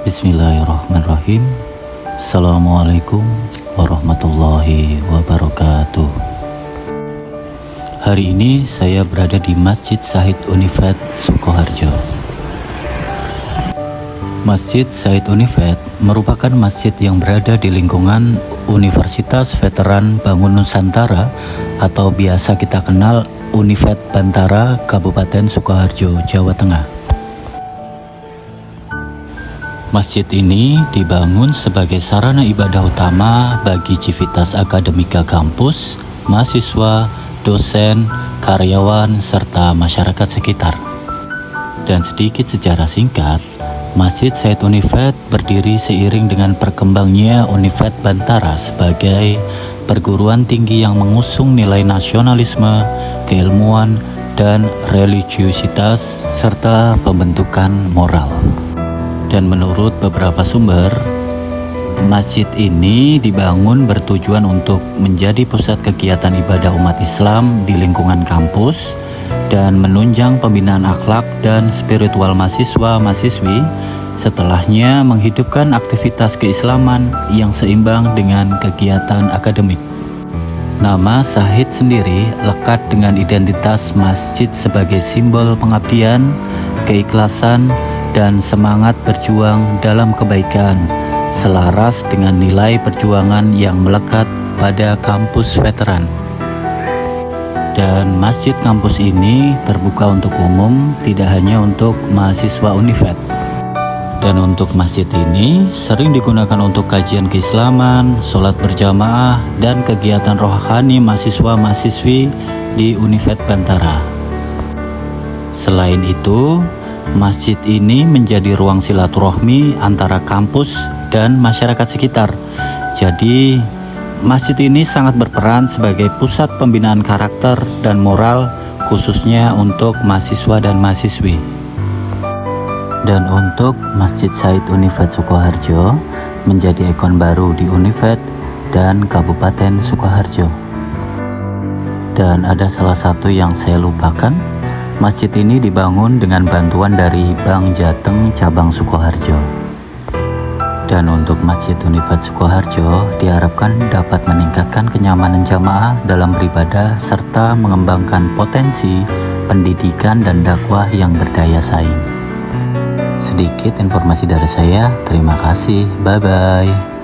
Bismillahirrahmanirrahim. Assalamualaikum warahmatullahi wabarakatuh. Hari ini saya berada di Masjid Syahid Univet Sukoharjo. Masjid Syahid Univet merupakan masjid yang berada di lingkungan Universitas Veteran Bangun Nusantara atau biasa kita kenal Univet Bantara, Kabupaten Sukoharjo, Jawa Tengah. Masjid ini dibangun sebagai sarana ibadah utama bagi civitas akademika kampus, mahasiswa, dosen, karyawan, serta masyarakat sekitar. Dan sedikit sejarah singkat, Masjid Syahid Univet berdiri seiring dengan perkembangnya Univet Bantara sebagai perguruan tinggi yang mengusung nilai nasionalisme, keilmuan, dan religiusitas, serta pembentukan moral. Dan menurut beberapa sumber, masjid ini dibangun bertujuan untuk menjadi pusat kegiatan ibadah umat Islam di lingkungan kampus dan menunjang pembinaan akhlak dan spiritual mahasiswa-mahasiswi, setelahnya menghidupkan aktivitas keislaman yang seimbang dengan kegiatan akademik. Nama Syahid sendiri lekat dengan identitas masjid sebagai simbol pengabdian, keikhlasan, dan semangat berjuang dalam kebaikan, selaras dengan nilai perjuangan yang melekat pada kampus veteran. Dan masjid kampus ini terbuka untuk umum, tidak hanya untuk mahasiswa Univet. Dan untuk masjid ini sering digunakan untuk kajian keislaman, sholat berjamaah, dan kegiatan rohani mahasiswa-mahasiswi di Univet Bantara. Selain itu, masjid ini menjadi ruang silaturahmi antara kampus dan masyarakat sekitar. Jadi, masjid ini sangat berperan sebagai pusat pembinaan karakter dan moral, khususnya untuk mahasiswa dan mahasiswi. Dan untuk Masjid Syahid Univet Sukoharjo menjadi ikon baru di Univet dan Kabupaten Sukoharjo. Dan ada salah satu yang saya lupakan, masjid ini dibangun dengan bantuan dari Bank Jateng Cabang Sukoharjo. Dan untuk Masjid Univet Sukoharjo diharapkan dapat meningkatkan kenyamanan jamaah dalam beribadah serta mengembangkan potensi pendidikan dan dakwah yang berdaya saing. Sedikit informasi dari saya, terima kasih, bye-bye.